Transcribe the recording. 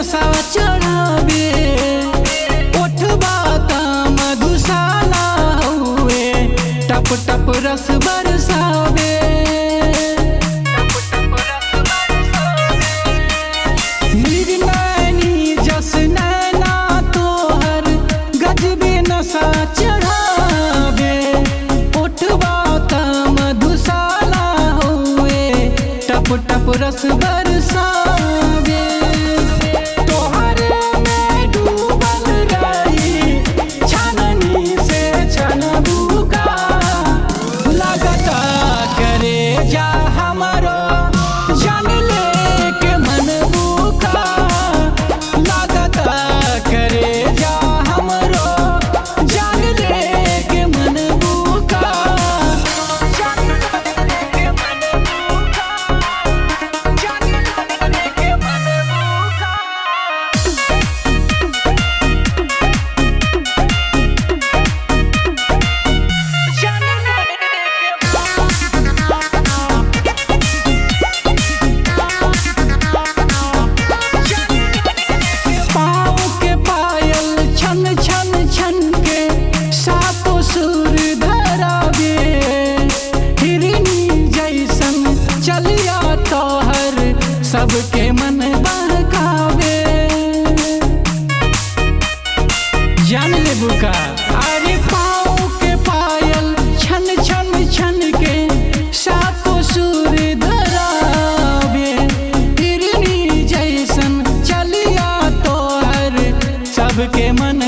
नशा चढ़ावे, उठवा त मधुशाला हुए, टप टप रस बरसावे। निर्नयनी जस नैना तोहर गजबे नशा चढ़ावे, उठवा त मधुशाला हुए, टप टप रस बरसावे। तोहरे में डूबल रही छाननी से छनबू का, लगता करे जा हमरो जान ले के मनबू का, लगता करे जा हमरो जान ले के मनबू का, जान ले के मनबू का, जान ले के मनबू का। पाँव के पायल छन छन छन के सातों सुर धरावे, हिरनी जैसन चलिया तोहर सबके मन बहकावे। जान ले बुका अरे पाँव के पायल छन छन छन के सातों सुर धरावे, हिरनी जैसन चलिया तोहर सबके मन